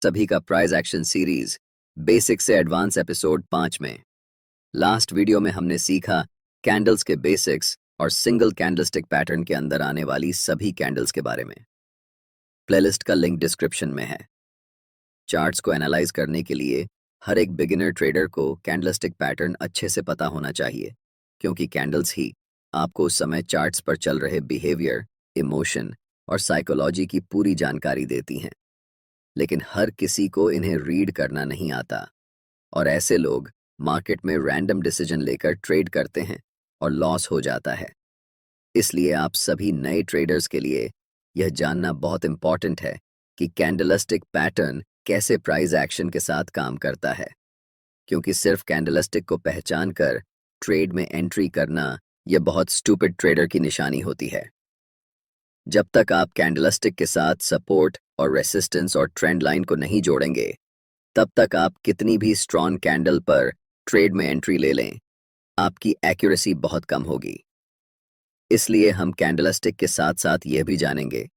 सभी का price action series basic से एडवांस एपिसोड 5 में। लास्ट वीडियो में हमने सीखा कैंडल्स के बेसिक्स और सिंगल कैंडलस्टिक पैटर्न के अंदर आने वाली सभी कैंडल्स के बारे में। प्लेलिस्ट का लिंक डिस्क्रिप्शन में है। चार्ट्स को एनालाइज करने के लिए हर एक बिगिनर ट्रेडर को कैंडलस्टिक पैटर्न अच्छे से पता होना चाहिए, क्योंकि कैंडल्स ही आपको उस समय चार्ट्स पर चल रहे बिहेवियर, इमोशन और साइकोलॉजी की पूरी जानकारी देती हैं। लेकिन हर किसी को इन्हें रीड करना नहीं आता और ऐसे लोग मार्केट में रैंडम डिसीजन लेकर ट्रेड करते हैं और लॉस हो जाता है। इसलिए आप सभी नए ट्रेडर्स के लिए यह जानना बहुत इंपॉर्टेंट है कि कैंडलस्टिक पैटर्न कैसे प्राइस एक्शन के साथ काम करता है, क्योंकि सिर्फ कैंडलस्टिक को पहचान कर ट्रेड में एंट्री करना यह बहुत स्टूपिड ट्रेडर की निशानी होती है। जब तक आप कैंडलस्टिक के साथ सपोर्ट और रेसिस्टेंस और ट्रेंड लाइन को नहीं जोड़ेंगे, तब तक आप कितनी भी स्ट्रॉन्ग कैंडल पर ट्रेड में एंट्री ले लें, आपकी एक्यूरेसी बहुत कम होगी। इसलिए हम कैंडलस्टिक के साथ साथ यह भी जानेंगे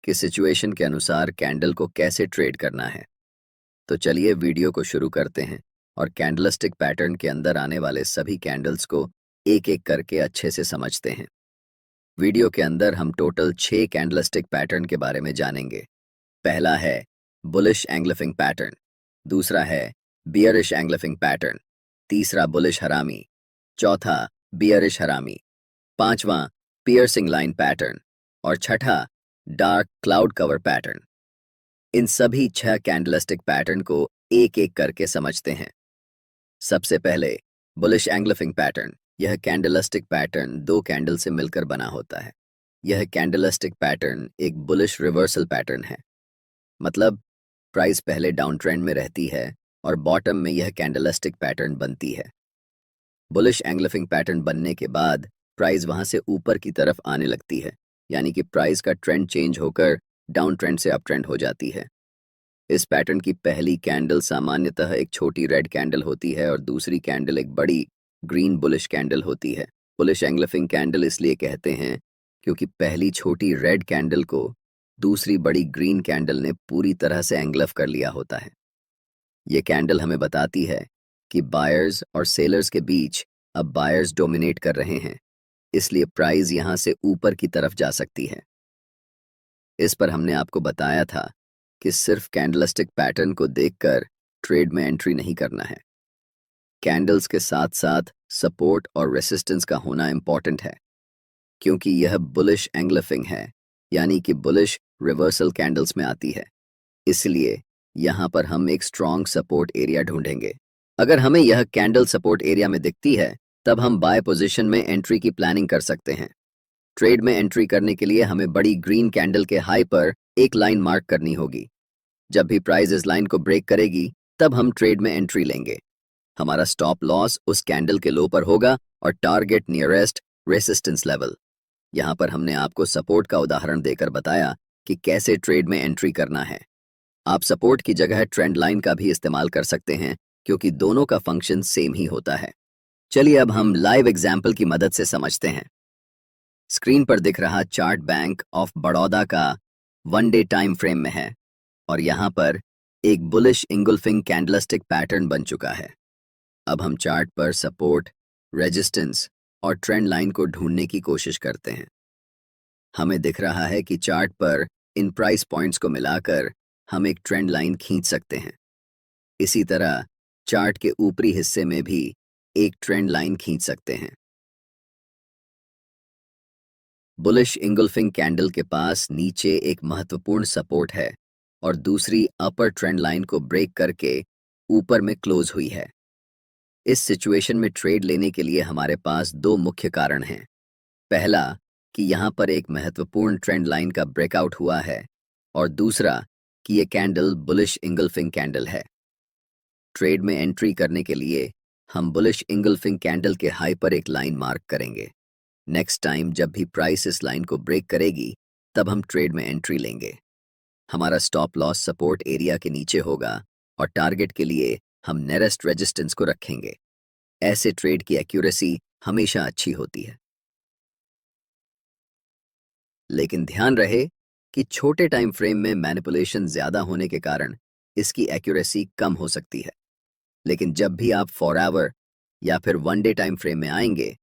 कि सिचुएशन के अनुसार कैंडल को कैसे ट्रेड करना है। तो चलिए वीडियो को शुरू करते हैं और कैंडलस्टिक पैटर्न के अंदर आने वाले सभी कैंडल्स को एक एक करके अच्छे से समझते हैं। वीडियो के अंदर हम टोटल 6 कैंडलस्टिक पैटर्न के बारे में जानेंगे। पहला है बुलिश एंग्लिफिंग पैटर्न, दूसरा है बियरिश एंग्लिफिंग पैटर्न, तीसरा बुलिश हरामी, चौथा बियरिश हरामी, पांचवा पियर्सिंग लाइन पैटर्न और छठा डार्क क्लाउड कवर पैटर्न। इन सभी 6 कैंडलस्टिक पैटर्न को एक एक करके समझते हैं। सबसे पहले बुलिश एंग्लिफिंग पैटर्न। यह कैंडलस्टिक पैटर्न 2 कैंडल से मिलकर बना होता है। यह कैंडलस्टिक पैटर्न एक बुलिश रिवर्सल पैटर्न है, मतलब प्राइस पहले डाउन ट्रेंड में रहती है और बॉटम में यह कैंडलस्टिक पैटर्न बनती है। बुलिश एंग्लिफिंग पैटर्न बनने के बाद प्राइस वहां से ऊपर की तरफ आने लगती है, यानी कि प्राइस का ट्रेंड चेंज होकर डाउन ट्रेंड से अप ट्रेंड हो जाती है। इस पैटर्न की पहली कैंडल सामान्यतः एक छोटी रेड कैंडल होती है और दूसरी कैंडल एक बड़ी ग्रीन बुलिश कैंडल होती है। बुलिश एंग्लिफिंग कैंडल इसलिए कहते हैं क्योंकि पहली छोटी रेड कैंडल को दूसरी बड़ी ग्रीन कैंडल ने पूरी तरह से एंग्लफ कर लिया होता है। ये कैंडल हमें बताती है कि बायर्स और सेलर्स के बीच अब बायर्स डोमिनेट कर रहे हैं, इसलिए प्राइस यहां से ऊपर की तरफ जा सकती है। इस पर हमने आपको बताया था कि सिर्फ कैंडलस्टिक पैटर्न को देखकर ट्रेड में एंट्री नहीं करना है। कैंडल्स के साथ साथ सपोर्ट और रेसिस्टेंस का होना इंपॉर्टेंट है, क्योंकि यह बुलिश एंग्लिफिंग है, यानी कि बुलिश रिवर्सल कैंडल्स में आती है। इसलिए यहाँ पर हम एक स्ट्रॉन्ग सपोर्ट एरिया ढूंढेंगे। अगर हमें यह कैंडल सपोर्ट एरिया में दिखती है, तब हम बाय पोजीशन में एंट्री की प्लानिंग कर सकते हैं। ट्रेड में एंट्री करने के लिए हमें बड़ी ग्रीन कैंडल के हाई पर एक लाइन मार्क करनी होगी। जब भी प्राइस इस लाइन को ब्रेक करेगी, तब हम ट्रेड में एंट्री लेंगे। हमारा स्टॉप लॉस उस कैंडल के लो पर होगा और टारगेट नियरेस्ट रेसिस्टेंस लेवल। यहाँ पर हमने आपको सपोर्ट का उदाहरण देकर बताया कि कैसे ट्रेड में एंट्री करना है। आप सपोर्ट की जगह ट्रेंड लाइन का भी इस्तेमाल कर सकते हैं, क्योंकि दोनों का फंक्शन सेम ही होता है। चलिए अब हम लाइव एग्जाम्पल की मदद से समझते हैं। स्क्रीन पर दिख रहा चार्ट बैंक ऑफ बड़ौदा का 1 डे टाइम फ्रेम में है और यहाँ पर एक बुलिश इंगुल्फिंग कैंडलस्टिक पैटर्न बन चुका है। अब हम चार्ट पर सपोर्ट, रेजिस्टेंस और ट्रेंड लाइन को ढूंढने की कोशिश करते हैं। हमें दिख रहा है कि चार्ट पर इन प्राइस पॉइंट्स को मिलाकर हम एक ट्रेंड लाइन खींच सकते हैं। इसी तरह चार्ट के ऊपरी हिस्से में भी एक ट्रेंड लाइन खींच सकते हैं। बुलिश इंगुल्फिंग कैंडल के पास नीचे एक महत्वपूर्ण सपोर्ट है और दूसरी अपर ट्रेंड लाइन को ब्रेक करके ऊपर में क्लोज हुई है। इस सिचुएशन में ट्रेड लेने के लिए हमारे पास 2 मुख्य कारण हैं। पहला कि यहाँ पर एक महत्वपूर्ण ट्रेंड लाइन का ब्रेकआउट हुआ है और दूसरा कि ये कैंडल बुलिश इंगल्फिंग कैंडल है। ट्रेड में एंट्री करने के लिए हम बुलिश इंगल्फिंग कैंडल के हाई पर एक लाइन मार्क करेंगे। नेक्स्ट टाइम जब भी प्राइस इस लाइन को ब्रेक करेगी, तब हम ट्रेड में एंट्री लेंगे। हमारा स्टॉप लॉस सपोर्ट एरिया के नीचे होगा और टारगेट के लिए हम नियरेस्ट रेजिस्टेंस को रखेंगे। ऐसे ट्रेड की एक्यूरेसी हमेशा अच्छी होती है। लेकिन ध्यान रहे कि छोटे टाइम फ्रेम में मैनिपुलेशन ज्यादा होने के कारण इसकी एक्यूरेसी कम हो सकती है। लेकिन जब भी आप 4 आवर या फिर 1 डे टाइम फ्रेम में आएंगे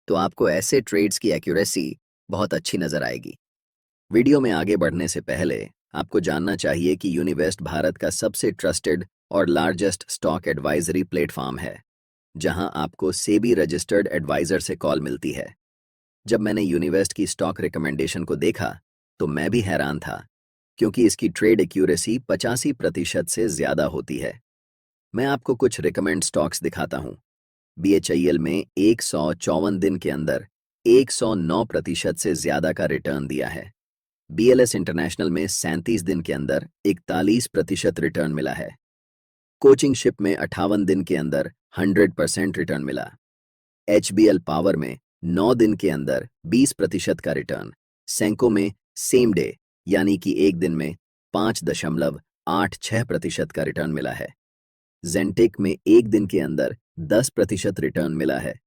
तो आपको ऐसे ट्रेड्स की एक्यूरेसी बहुत अच्छी नजर आएगी। वीडियो में आगे बढ़ने से पहले आपको जानना चाहिए कि यूनिवेस्ट भारत का सबसे ट्रस्टेड और लार्जेस्ट स्टॉक एडवाइजरी प्लेटफॉर्म है, जहां आपको सेबी रजिस्टर्ड एडवाइजर से कॉल मिलती है। जब मैंने यूनिवेस्ट की स्टॉक रिकमेंडेशन को देखा तो मैं भी हैरान था, क्योंकि इसकी ट्रेड एक्यूरेसी 85% से ज्यादा होती है। मैं आपको कुछ रिकमेंड स्टॉक्स दिखाता हूं। बीएचईएल में 154 दिन के अंदर 109% से ज्यादा का रिटर्न दिया है। बीएलएस इंटरनेशनल में 37 दिन के अंदर 41% रिटर्न मिला है। कोचिंग शिप में 58 दिन के अंदर 100% रिटर्न मिला। एचबीएल पावर में 9 दिन के अंदर 20% का रिटर्न। सेंको में सेम डे यानी कि एक दिन में 5.86% का रिटर्न मिला है। जेंटेक में एक दिन के अंदर 10% रिटर्न मिला है।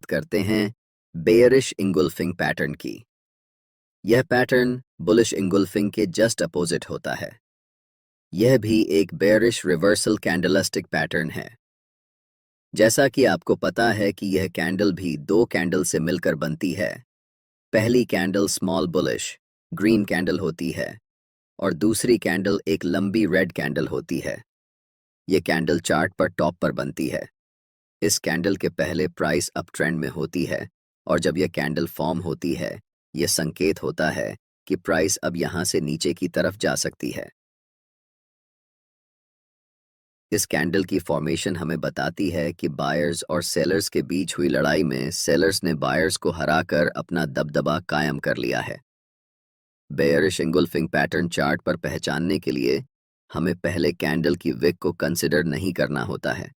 करते हैं बेयरिश इंगुल्फिंग पैटर्न की। यह पैटर्न बुलिश इंगुल्फिंग के जस्ट अपोजिट होता है। यह भी एक बेयरिश रिवर्सल कैंडलस्टिक पैटर्न है। जैसा कि आपको पता है कि यह कैंडल भी 2 कैंडल से मिलकर बनती है। पहली candle small bullish green candle होती है और दूसरी कैंडल एक लंबी रेड कैंडल होती है। यह कैंडल चार्ट पर टॉप पर बनती है। इस कैंडल के पहले प्राइस अप ट्रेंड में होती है और जब यह कैंडल फॉर्म होती है, यह संकेत होता है कि प्राइस अब यहां से नीचे की तरफ जा सकती है। इस कैंडल की फॉर्मेशन हमें बताती है कि बायर्स और सेलर्स के बीच हुई लड़ाई में सेलर्स ने बायर्स को हराकर अपना दबदबा कायम कर लिया है। बेयरिश इंगुल्फिंग पैटर्न चार्ट पर पहचानने के लिए हमें पहले कैंडल की विक को कंसिडर नहीं करना होता है।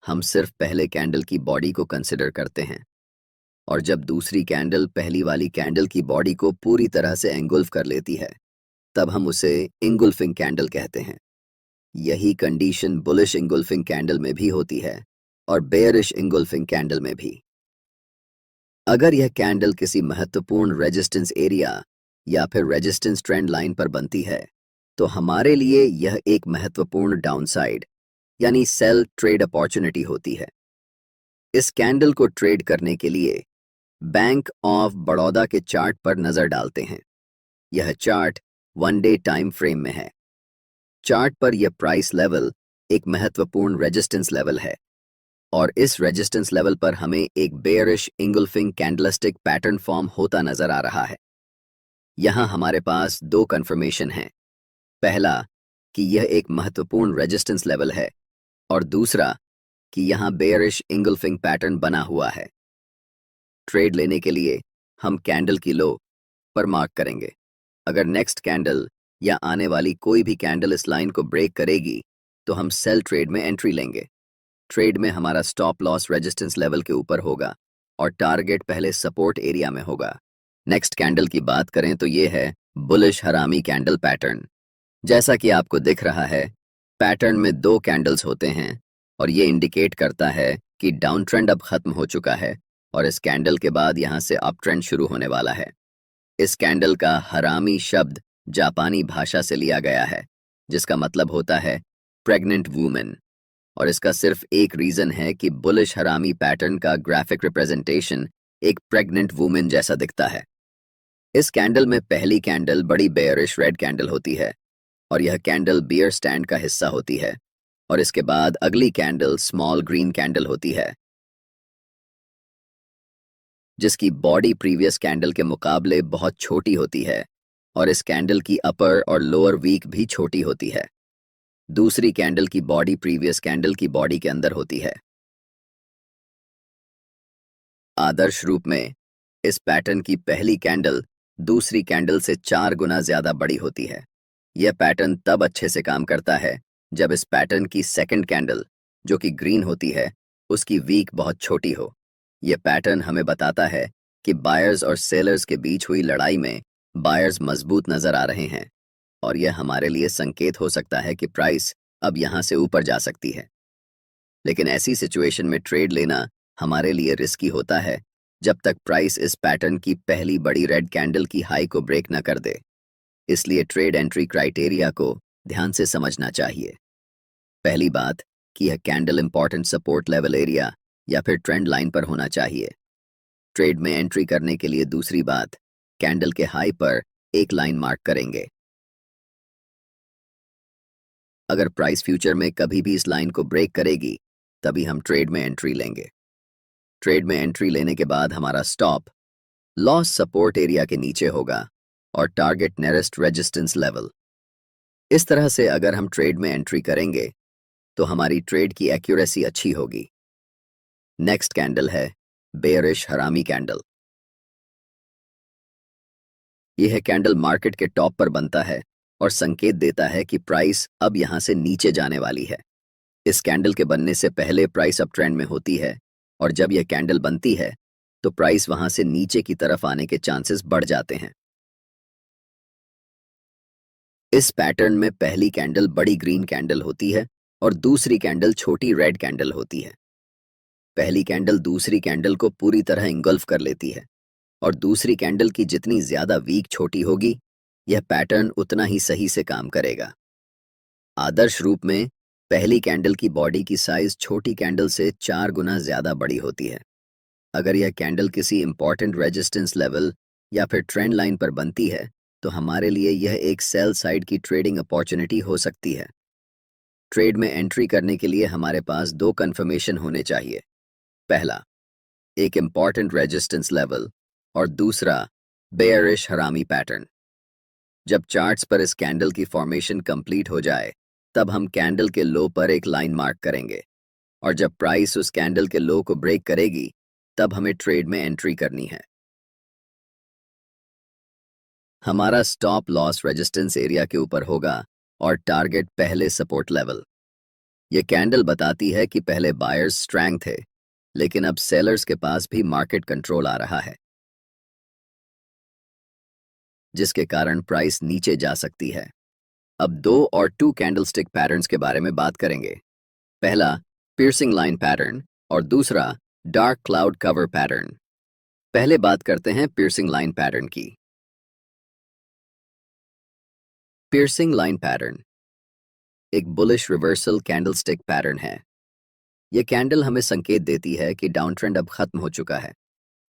हम सिर्फ पहले कैंडल की बॉडी को कंसिडर करते हैं, और जब दूसरी कैंडल पहली वाली कैंडल की बॉडी को पूरी तरह से एंगुल्फ कर लेती है, तब हम उसे इंगुल्फिंग कैंडल कहते हैं। यही कंडीशन बुलिश इंगुल्फिंग कैंडल में भी होती है और बेयरिश इंगुल्फिंग कैंडल में भी। अगर यह कैंडल किसी महत्वपूर्ण रेजिस्टेंस एरिया या फिर रेजिस्टेंस ट्रेंड लाइन पर बनती है, तो हमारे लिए यह एक महत्वपूर्ण डाउनसाइड यानी सेल ट्रेड अपॉर्चुनिटी होती है। इस कैंडल को ट्रेड करने के लिए बैंक ऑफ बड़ौदा के चार्ट पर नजर डालते हैं। यह चार्ट 1 डे टाइम फ्रेम में है। चार्ट पर यह प्राइस लेवल एक महत्वपूर्ण रेजिस्टेंस लेवल है और इस रेजिस्टेंस लेवल पर हमें एक बेयरिश इंगुल्फिंग कैंडलस्टिक पैटर्न फॉर्म होता नजर आ रहा है। यहां हमारे पास 2 कंफर्मेशन हैं। पहला कि यह एक महत्वपूर्ण रेजिस्टेंस लेवल है और दूसरा कि यहां बेयरिश इंगुल्फिंग पैटर्न बना हुआ है। ट्रेड लेने के लिए हम कैंडल की लो पर मार्क करेंगे। अगर नेक्स्ट कैंडल या आने वाली कोई भी कैंडल इस लाइन को ब्रेक करेगी तो हम सेल ट्रेड में एंट्री लेंगे। ट्रेड में हमारा स्टॉप लॉस रेजिस्टेंस लेवल के ऊपर होगा और टारगेट पहले सपोर्ट एरिया में होगा। नेक्स्ट कैंडल की बात करें तो ये है बुलिश हरामी कैंडल पैटर्न। जैसा कि आपको दिख रहा है, पैटर्न में 2 कैंडल्स होते हैं और ये इंडिकेट करता है कि डाउन ट्रेंड अब खत्म हो चुका है और इस कैंडल के बाद यहां से अप ट्रेंड शुरू होने वाला है। इस कैंडल का हरामी शब्द जापानी भाषा से लिया गया है, जिसका मतलब होता है प्रेग्नेंट वुमेन, और इसका सिर्फ एक रीजन है कि बुलिश हरामी पैटर्न का ग्राफिक रिप्रेजेंटेशन एक प्रेग्नेंट वुमेन जैसा दिखता है। इस कैंडल में पहली कैंडल बड़ी बेयरिश रेड कैंडल होती है और यह कैंडल बियर स्टैंड का हिस्सा होती है, और इसके बाद अगली कैंडल स्मॉल ग्रीन कैंडल होती है, जिसकी बॉडी प्रीवियस कैंडल के मुकाबले बहुत छोटी होती है और इस कैंडल की अपर और लोअर वीक भी छोटी होती है। दूसरी कैंडल की बॉडी प्रीवियस कैंडल की बॉडी के अंदर होती है। आदर्श रूप में इस पैटर्न की पहली कैंडल दूसरी कैंडल से 4 गुना ज्यादा बड़ी होती है। यह पैटर्न तब अच्छे से काम करता है जब इस पैटर्न की सेकंड कैंडल, जो कि ग्रीन होती है, उसकी वीक बहुत छोटी हो। यह पैटर्न हमें बताता है कि बायर्स और सेलर्स के बीच हुई लड़ाई में बायर्स मजबूत नजर आ रहे हैं और यह हमारे लिए संकेत हो सकता है कि प्राइस अब यहां से ऊपर जा सकती है। लेकिन ऐसी सिचुएशन में ट्रेड लेना हमारे लिए रिस्की होता है जब तक प्राइस इस पैटर्न की पहली बड़ी रेड कैंडल की हाई को ब्रेक न कर दे। इसलिए ट्रेड एंट्री क्राइटेरिया को ध्यान से समझना चाहिए। पहली बात कि यह candle important support level area या फिर ट्रेंड लाइन पर होना चाहिए ट्रेड में एंट्री करने के लिए। दूसरी बात, कैंडल के हाई पर एक लाइन मार्क करेंगे। अगर प्राइस फ्यूचर में कभी भी इस लाइन को ब्रेक करेगी तभी हम ट्रेड में एंट्री लेंगे। ट्रेड में एंट्री लेने के बाद हमारा स्टॉप लॉस सपोर्ट एरिया के नीचे होगा और टारगेट नियरेस्ट रेजिस्टेंस लेवल। इस तरह से अगर हम ट्रेड में एंट्री करेंगे तो हमारी ट्रेड की एक्यूरेसी अच्छी होगी। नेक्स्ट कैंडल है बेयरिश हरामी कैंडल। यह कैंडल मार्केट के टॉप पर बनता है और संकेत देता है कि प्राइस अब यहां से नीचे जाने वाली है। इस कैंडल के बनने से पहले प्राइस अप ट्रेंड में होती है और जब यह कैंडल बनती है तो प्राइस वहां से नीचे की तरफ आने के चांसेस बढ़ जाते हैं। इस पैटर्न में पहली कैंडल बड़ी ग्रीन कैंडल होती है और दूसरी कैंडल छोटी रेड कैंडल होती है। पहली कैंडल दूसरी कैंडल को पूरी तरह इंगल्फ कर लेती है और दूसरी कैंडल की जितनी ज्यादा वीक छोटी होगी यह पैटर्न उतना ही सही से काम करेगा। आदर्श रूप में पहली कैंडल की बॉडी की साइज छोटी कैंडल से 4 गुना ज्यादा बड़ी होती है। अगर यह कैंडल किसी इंपॉर्टेंट रेजिस्टेंस लेवल या फिर ट्रेंड लाइन पर बनती है तो हमारे लिए यह एक सेल साइड की ट्रेडिंग अपॉर्चुनिटी हो सकती है। ट्रेड में एंट्री करने के लिए हमारे पास 2 कंफर्मेशन होने चाहिए। पहला, एक इंपॉर्टेंट रेजिस्टेंस लेवल और दूसरा बेयरिश हरामी पैटर्न। जब चार्ट्स पर इस कैंडल की फॉर्मेशन कंप्लीट हो जाए तब हम कैंडल के लो पर एक लाइन मार्क करेंगे और जब प्राइस उस कैंडल के लो को ब्रेक करेगी तब हमें ट्रेड में एंट्री करनी है। हमारा स्टॉप लॉस रेजिस्टेंस एरिया के ऊपर होगा और टारगेट पहले सपोर्ट लेवल। यह कैंडल बताती है कि पहले बायर्स स्ट्रांग थे लेकिन अब सेलर्स के पास भी मार्केट कंट्रोल आ रहा है जिसके कारण प्राइस नीचे जा सकती है। अब 2 और 2 कैंडलस्टिक पैटर्न्स के बारे में बात करेंगे। पहला पियर्सिंग लाइन पैटर्न और दूसरा डार्क क्लाउड कवर पैटर्न। पहले बात करते हैं पियर्सिंग लाइन पैटर्न की। पियर्सिंग लाइन पैटर्न एक बुलिश रिवर्सल कैंडलस्टिक पैटर्न है। यह कैंडल हमें संकेत देती है कि डाउन ट्रेंड अब खत्म हो चुका है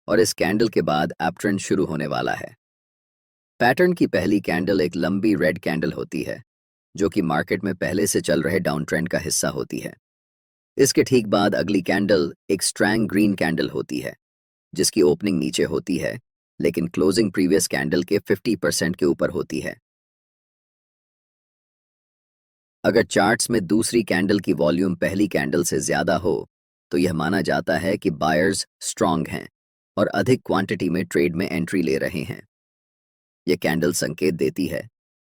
और इस कैंडल के बाद अप ट्रेंड शुरू होने वाला है। पैटर्न की पहली कैंडल एक लंबी रेड कैंडल होती है जो कि मार्केट में पहले से चल रहे डाउन ट्रेंड का हिस्सा होती है। इसके ठीक बाद अगली कैंडल एक स्ट्रैंग ग्रीन कैंडल होती है जिसकी ओपनिंग नीचे होती है लेकिन क्लोजिंग प्रीवियस कैंडल के 50% के ऊपर होती है। अगर चार्ट्स में दूसरी कैंडल की वॉल्यूम पहली कैंडल से ज्यादा हो तो यह माना जाता है कि बायर्स स्ट्रांग हैं और अधिक क्वांटिटी में ट्रेड में एंट्री ले रहे हैं। यह कैंडल संकेत देती है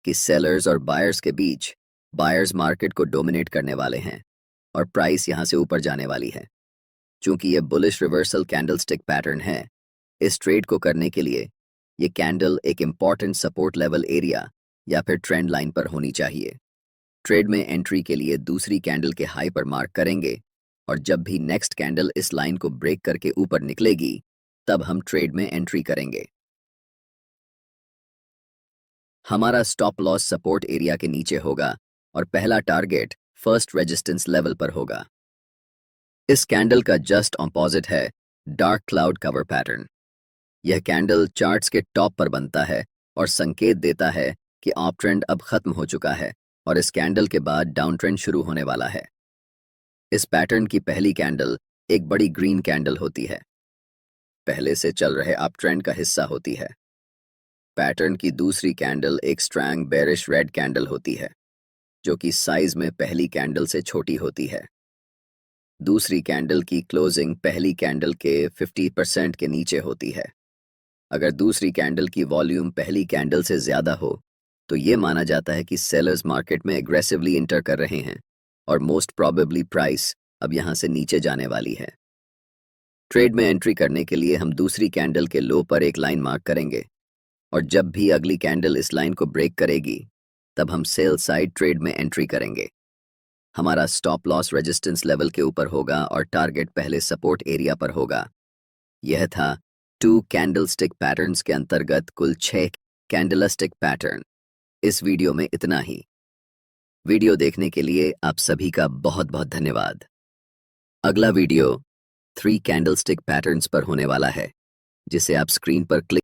कि सेलर्स और बायर्स के बीच बायर्स मार्केट को डोमिनेट करने वाले हैं और प्राइस यहां से ऊपर जाने वाली है। चूंकि यह बुलिश रिवर्सल कैंडलस्टिक पैटर्न है, इस ट्रेड को करने के लिए यह कैंडल एक इंपॉर्टेंट सपोर्ट लेवल एरिया या फिर ट्रेंड लाइन पर होनी चाहिए। ट्रेड में एंट्री के लिए दूसरी कैंडल के हाई पर मार्क करेंगे और जब भी नेक्स्ट कैंडल इस लाइन को ब्रेक करके ऊपर निकलेगी तब हम ट्रेड में एंट्री करेंगे। हमारा स्टॉप लॉस सपोर्ट एरिया के नीचे होगा और पहला टारगेट फर्स्ट रेजिस्टेंस लेवल पर होगा। इस कैंडल का जस्ट ऑपोजिट है डार्क क्लाउड कवर पैटर्न। यह कैंडल चार्ट्स के टॉप पर बनता है और संकेत देता है कि अप ट्रेंड अब खत्म हो चुका है और इस कैंडल के बाद डाउन ट्रेंड शुरू होने वाला है। इस पैटर्न की पहली कैंडल एक बड़ी ग्रीन कैंडल होती है, पहले से चल रहे अप ट्रेंड का हिस्सा होती है। पैटर्न की दूसरी कैंडल एक स्ट्रैंग बेरिश रेड कैंडल होती है जो कि साइज में पहली कैंडल से छोटी होती है। दूसरी कैंडल की क्लोजिंग पहली कैंडल के 50% के नीचे होती है। अगर दूसरी कैंडल की वॉल्यूम पहली कैंडल से ज्यादा हो तो ये माना जाता है कि सेलर्स मार्केट में एग्रेसिवली इंटर कर रहे हैं और मोस्ट प्रोबेबली प्राइस अब यहां से नीचे जाने वाली है। ट्रेड में एंट्री करने के लिए हम दूसरी कैंडल के लो पर एक लाइन मार्क करेंगे और जब भी अगली कैंडल इस लाइन को ब्रेक करेगी तब हम सेल साइड ट्रेड में एंट्री करेंगे। हमारा स्टॉप लॉस रेजिस्टेंस लेवल के ऊपर होगा और टारगेट पहले सपोर्ट एरिया पर होगा। यह था 2 कैंडलस्टिक पैटर्न्स के अंतर्गत कुल 6 कैंडलस्टिक पैटर्न। इस वीडियो में इतना ही। वीडियो देखने के लिए आप सभी का बहुत बहुत धन्यवाद। अगला वीडियो 3 कैंडलस्टिक पैटर्न्स पर होने वाला है, जिसे आप स्क्रीन पर क्लिक